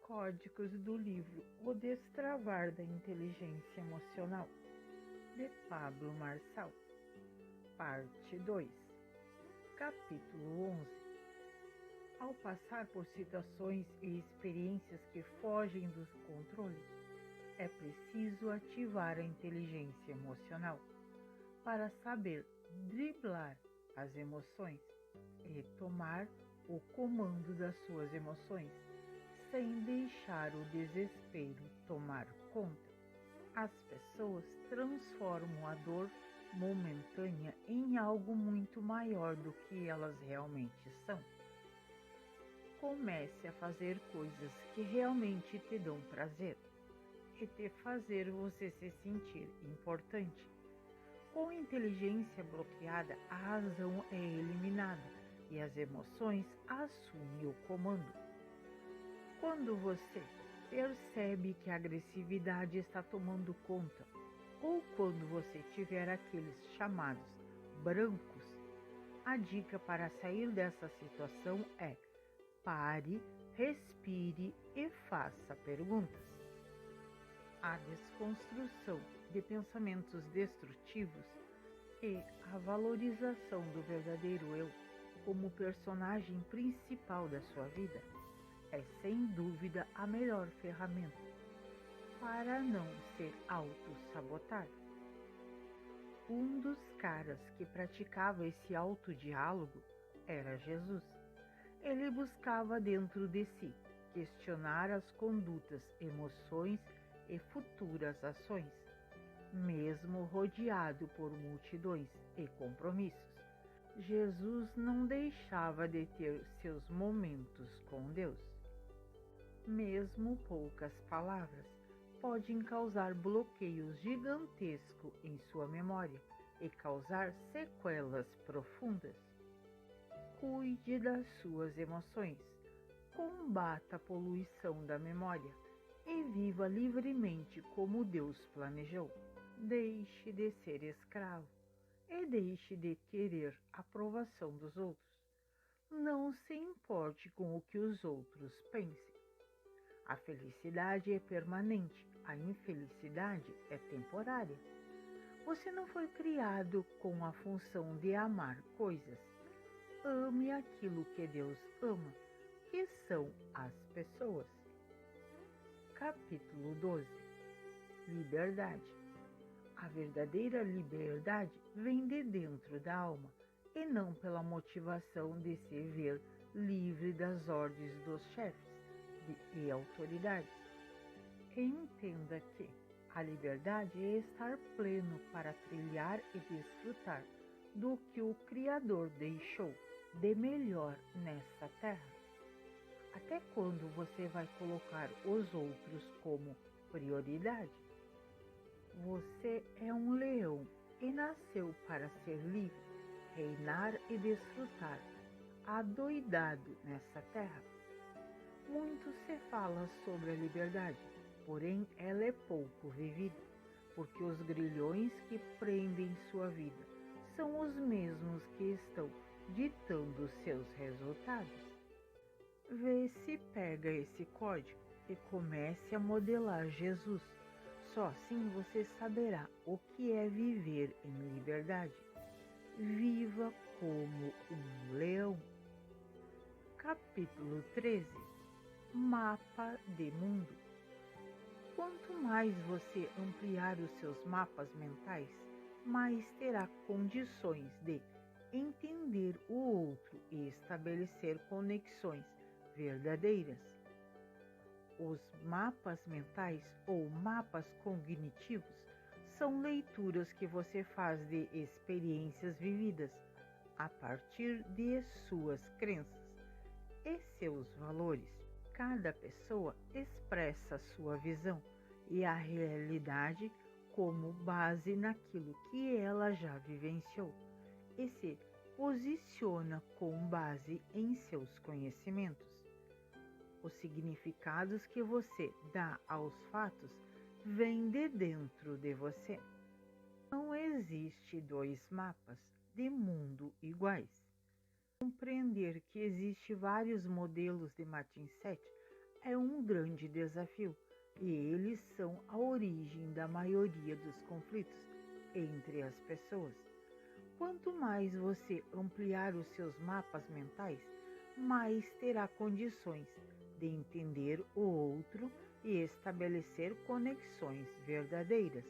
códigos do livro O Destravar da Inteligência Emocional, de Pablo Marçal, parte 2, capítulo 11. Ao passar por situações e experiências que fogem do controle, é preciso ativar a inteligência emocional para saber driblar as emoções e tomar o comando das suas emoções, sem deixar o desespero tomar conta. As pessoas transformam a dor momentânea em algo muito maior do que elas realmente são. Comece a fazer coisas que realmente te dão prazer e te fazer você se sentir importante. Com inteligência bloqueada, a razão é eliminada e as emoções assumem o comando. Quando você percebe que a agressividade está tomando conta, ou quando você tiver aqueles chamados brancos, a dica para sair dessa situação é: pare, respire e faça perguntas. A desconstrução de pensamentos destrutivos e a valorização do verdadeiro eu como personagem principal da sua vida é sem dúvida a melhor ferramenta para não se auto-sabotar. Um dos caras que praticava esse autodiálogo era Jesus. Ele buscava dentro de si questionar as condutas, emoções e futuras ações, mesmo rodeado por multidões e compromissos. Jesus não deixava de ter seus momentos com Deus. Mesmo poucas palavras podem causar bloqueios gigantescos em sua memória e causar sequelas profundas. Cuide das suas emoções, combata a poluição da memória e viva livremente como Deus planejou. Deixe de ser escravo e deixe de querer a aprovação dos outros. Não se importe com o que os outros pensem. A felicidade é permanente, a infelicidade é temporária. Você não foi criado com a função de amar coisas. Ame aquilo que Deus ama, que são as pessoas. Capítulo 12. Liberdade. A verdadeira liberdade vem de dentro da alma e não pela motivação de se ver livre das ordens dos chefes e autoridades. Entenda que a liberdade é estar pleno para trilhar e desfrutar do que o Criador deixou de melhor nessa terra. Até quando você vai colocar os outros como prioridade? Você é um leão e nasceu para ser livre, reinar e desfrutar, adoidado nessa terra. Muito se fala sobre a liberdade, porém ela é pouco vivida, porque os grilhões que prendem sua vida são os mesmos que estão ditando seus resultados. Vê se pega esse código e comece a modelar Jesus. Só assim você saberá o que é viver em liberdade. Viva como um leão. Capítulo 13. Mapa de mundo. Quanto mais você ampliar os seus mapas mentais, mais terá condições de entender o outro e estabelecer conexões verdadeiras. Os mapas mentais ou mapas cognitivos são leituras que você faz de experiências vividas a partir de suas crenças e seus valores. Cada pessoa expressa sua visão e a realidade como base naquilo que ela já vivenciou e se posiciona com base em seus conhecimentos. Os significados que você dá aos fatos vêm de dentro de você. Não existe dois mapas de mundo iguais. Compreender que existem vários modelos de mindset é um grande desafio e eles são a origem da maioria dos conflitos entre as pessoas. Quanto mais você ampliar os seus mapas mentais, mais terá condições de entender o outro e estabelecer conexões verdadeiras.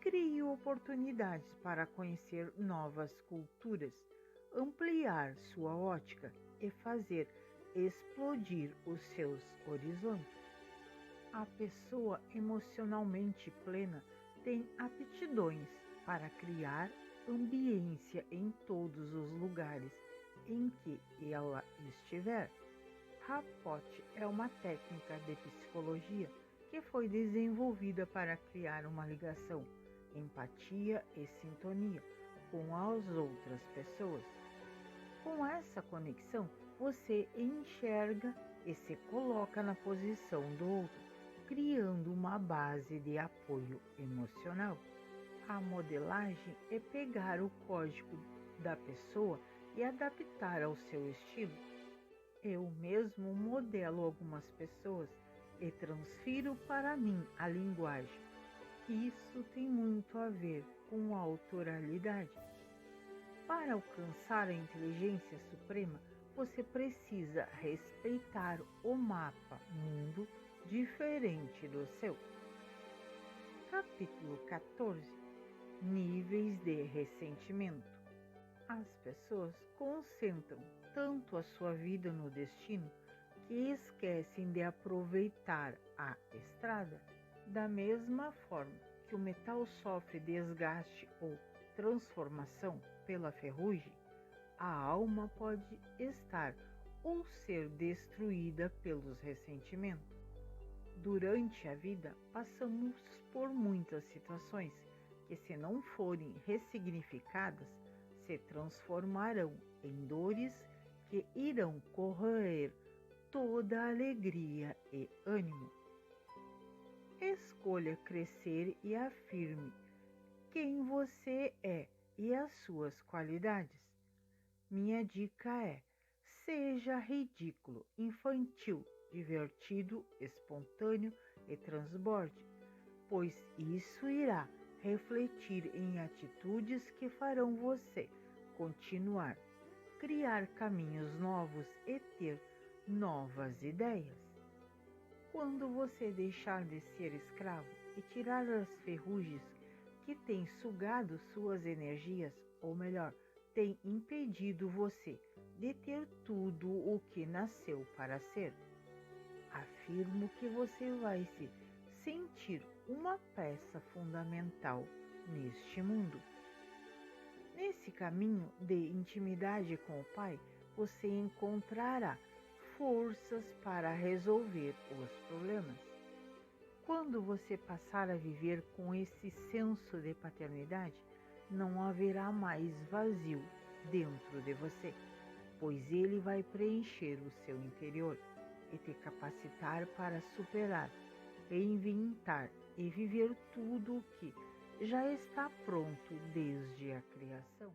Crie oportunidades para conhecer novas culturas, ampliar sua ótica e fazer explodir os seus horizontes. A pessoa emocionalmente plena tem aptidões para criar ambiência em todos os lugares em que ela estiver. Rapot é uma técnica de psicologia que foi desenvolvida para criar uma ligação, empatia e sintonia com as outras pessoas. Com essa conexão, você enxerga e se coloca na posição do outro, criando uma base de apoio emocional. A modelagem é pegar o código da pessoa e adaptar ao seu estilo. Eu mesmo modelo algumas pessoas e transfiro para mim a linguagem. Isso tem muito a ver com a autoralidade. Para alcançar a inteligência suprema, você precisa respeitar o mapa mundo diferente do seu. Capítulo 14. Níveis de ressentimento. As pessoas concentram tanto a sua vida no destino que esquecem de aproveitar a estrada. Da mesma forma que o metal sofre desgaste ou transformação pela ferrugem, a alma pode estar ou ser destruída pelos ressentimentos. Durante a vida, passamos por muitas situações que, se não forem ressignificadas, se transformarão em dores que irão corroer toda a alegria e ânimo. Escolha crescer e afirme quem você é e as suas qualidades. Minha dica é: seja ridículo, infantil, divertido, espontâneo e transborde, pois isso irá refletir em atitudes que farão você continuar, criar caminhos novos e ter novas ideias. Quando você deixar de ser escravo e tirar as ferrugens que têm sugado suas energias, ou melhor, têm impedido você de ter tudo o que nasceu para ser, afirmo que você vai se sentir uma peça fundamental neste mundo. Nesse caminho de intimidade com o Pai, você encontrará forças para resolver os problemas. Quando você passar a viver com esse senso de paternidade, não haverá mais vazio dentro de você, pois ele vai preencher o seu interior e te capacitar para superar, reinventar e viver tudo o que já está pronto desde a criação.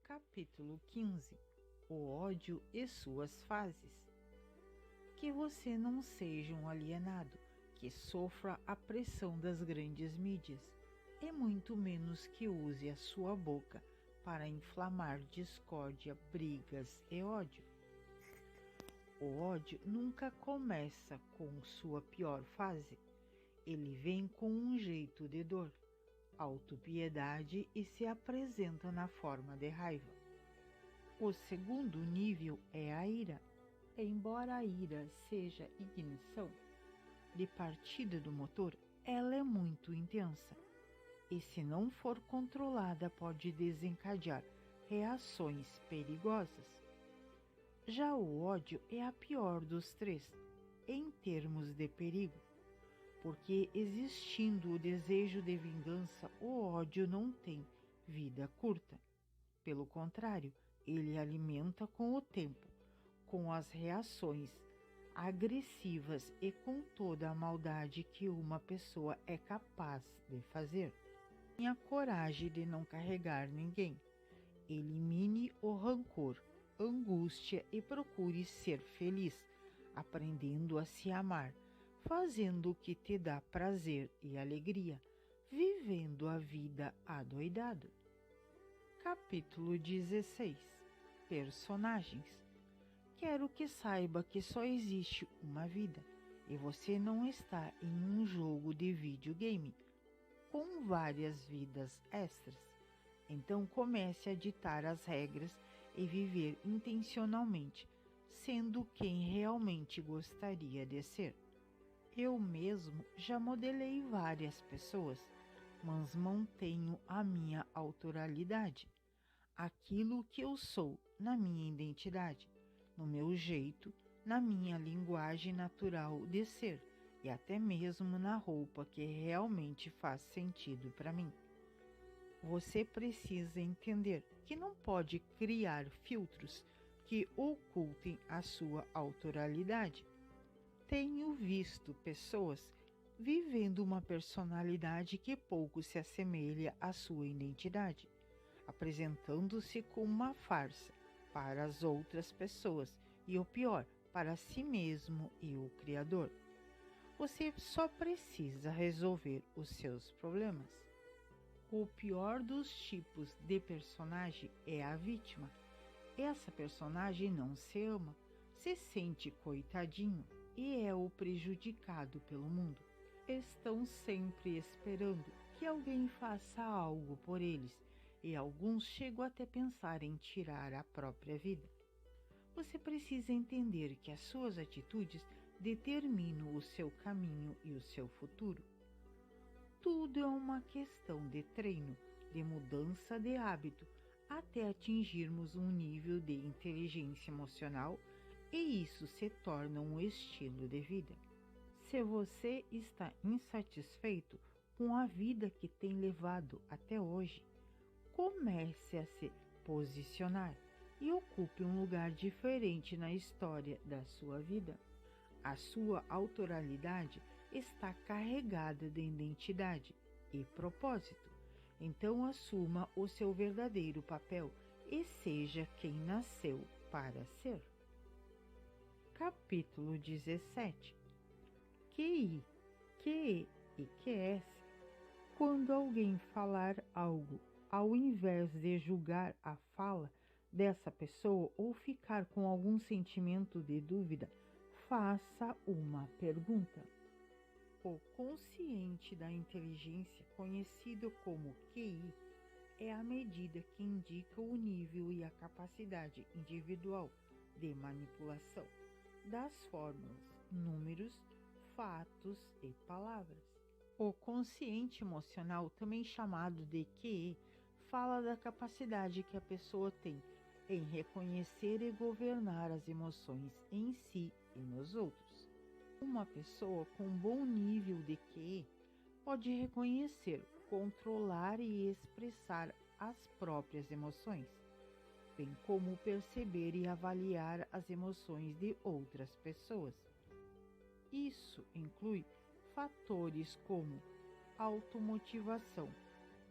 Capítulo 15. O ódio e suas fases. Que você não seja um alienado que sofra a pressão das grandes mídias, e muito menos que use a sua boca para inflamar discórdia, brigas e ódio. O ódio nunca começa com sua pior fase. Ele vem com um jeito de dor, autopiedade e se apresenta na forma de raiva. O segundo nível é a ira. Embora a ira seja ignição de partida do motor, ela é muito intensa e, se não for controlada, pode desencadear reações perigosas. Já o ódio é a pior dos três, em termos de perigo, porque existindo o desejo de vingança, o ódio não tem vida curta. Pelo contrário, ele alimenta com o tempo, com as reações agressivas e com toda a maldade que uma pessoa é capaz de fazer. Tenha coragem de não carregar ninguém. Elimine o rancor, angústia e procure ser feliz, aprendendo a se amar, fazendo o que te dá prazer e alegria, vivendo a vida adoidado. Capítulo 16. Personagens. Quero que saiba que só existe uma vida e você não está em um jogo de videogame com várias vidas extras. Então comece a ditar as regras e viver intencionalmente, sendo quem realmente gostaria de ser. Eu mesmo já modelei várias pessoas, mas mantenho a minha autoralidade, aquilo que eu sou na minha identidade, no meu jeito, na minha linguagem natural de ser e até mesmo na roupa que realmente faz sentido para mim. Você precisa entender que não pode criar filtros que ocultem a sua autoralidade. Tenho visto pessoas vivendo uma personalidade que pouco se assemelha à sua identidade, apresentando-se como uma farsa para as outras pessoas e, o pior, para si mesmo e o Criador. Você só precisa resolver os seus problemas. O pior dos tipos de personagem é a vítima. Essa personagem não se ama, se sente coitadinho e é o prejudicado pelo mundo. Estão sempre esperando que alguém faça algo por eles e alguns chegam até pensar em tirar a própria vida. Você precisa entender que as suas atitudes determinam o seu caminho e o seu futuro. Tudo é uma questão de treino, de mudança de hábito, até atingirmos um nível de inteligência emocional e isso se torna um estilo de vida. Se você está insatisfeito com a vida que tem levado até hoje, comece a se posicionar e ocupe um lugar diferente na história da sua vida. A sua autoralidade está carregada de identidade e propósito. Então assuma o seu verdadeiro papel e seja quem nasceu para ser. Capítulo 17. QI, QE e QS. Quando alguém falar algo, ao invés de julgar a fala dessa pessoa ou ficar com algum sentimento de dúvida, faça uma pergunta. O consciente da inteligência, conhecido como QI, é a medida que indica o nível e a capacidade individual de manipulação das fórmulas, números, fatos e palavras. O consciente emocional, também chamado de QE, fala da capacidade que a pessoa tem em reconhecer e governar as emoções em si e nos outros. Uma pessoa com bom nível de QE pode reconhecer, controlar e expressar as próprias emoções, bem como perceber e avaliar as emoções de outras pessoas. Isso inclui fatores como automotivação,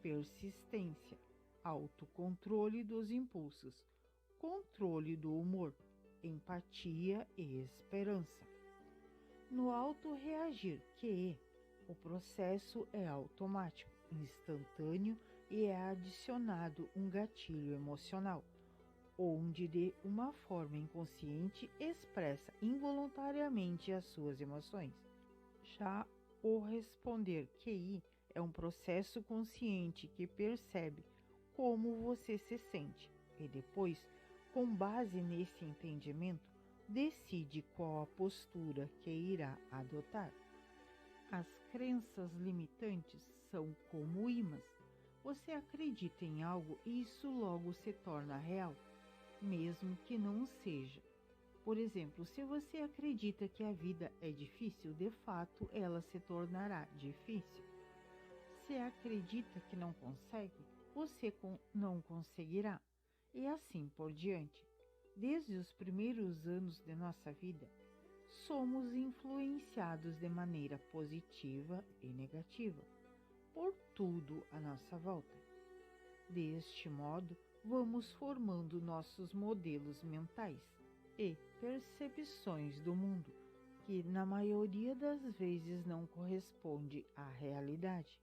persistência, autocontrole dos impulsos, controle do humor, empatia e esperança. No auto-reagir QE, o processo é automático, instantâneo e é adicionado um gatilho emocional, onde de uma forma inconsciente expressa involuntariamente as suas emoções. Já o responder QI é um processo consciente que percebe como você se sente e depois, com base nesse entendimento, decide qual a postura que irá adotar. As crenças limitantes são como ímãs. Você acredita em algo e isso logo se torna real, mesmo que não seja. Por exemplo, se você acredita que a vida é difícil, de fato ela se tornará difícil. Se acredita que não consegue, você não conseguirá. E assim por diante. Desde os primeiros anos de nossa vida, somos influenciados de maneira positiva e negativa por tudo à nossa volta. Deste modo, vamos formando nossos modelos mentais. e percepções do mundo que na maioria das vezes não corresponde à realidade.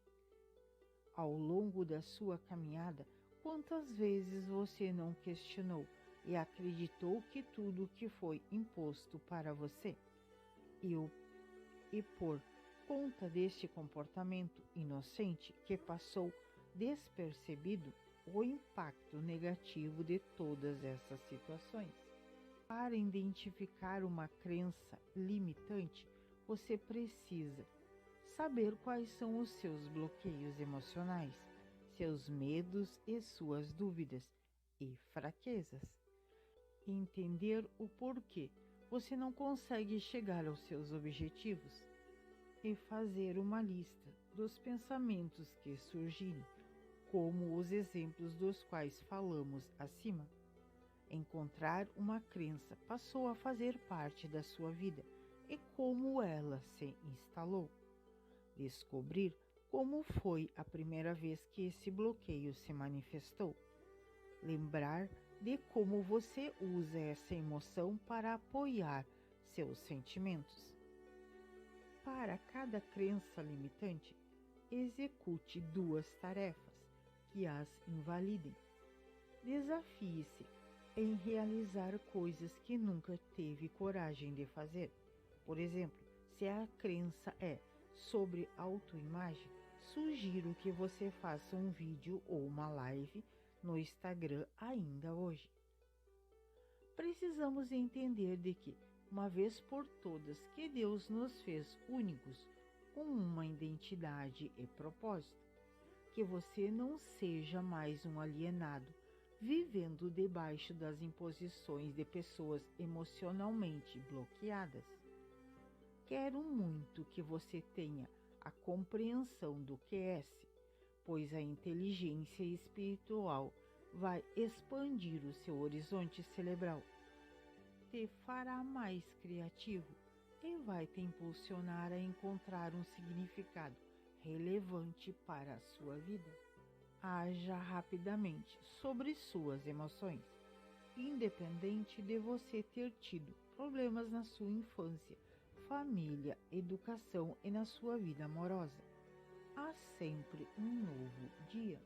Ao longo da sua caminhada, quantas vezes você não questionou e acreditou que tudo que foi imposto para você e por conta deste comportamento inocente que passou despercebido o impacto negativo de todas essas situações? Para identificar uma crença limitante, você precisa saber quais são os seus bloqueios emocionais, seus medos e suas dúvidas e fraquezas. Entender o porquê você não consegue chegar aos seus objetivos e fazer uma lista dos pensamentos que surgirem, como os exemplos dos quais falamos acima. Encontrar uma crença passou a fazer parte da sua vida e como ela se instalou. Descobrir como foi a primeira vez que esse bloqueio se manifestou. Lembrar de como você usa essa emoção para apoiar seus sentimentos. Para cada crença limitante, execute 2 tarefas que as invalidem. Desafie-se em realizar coisas que nunca teve coragem de fazer. Por exemplo, se a crença é sobre autoimagem, sugiro que você faça um vídeo ou uma live no Instagram ainda hoje. Precisamos entender de que, uma vez por todas, que Deus nos fez únicos, com uma identidade e propósito. Que você não seja mais um alienado, vivendo debaixo das imposições de pessoas emocionalmente bloqueadas. Quero muito que você tenha a compreensão do QS, pois a inteligência espiritual vai expandir o seu horizonte cerebral, te fará mais criativo e vai te impulsionar a encontrar um significado relevante para a sua vida. Haja rapidamente sobre suas emoções, independente de você ter tido problemas na sua infância, família, educação e na sua vida amorosa. Há sempre um novo dia.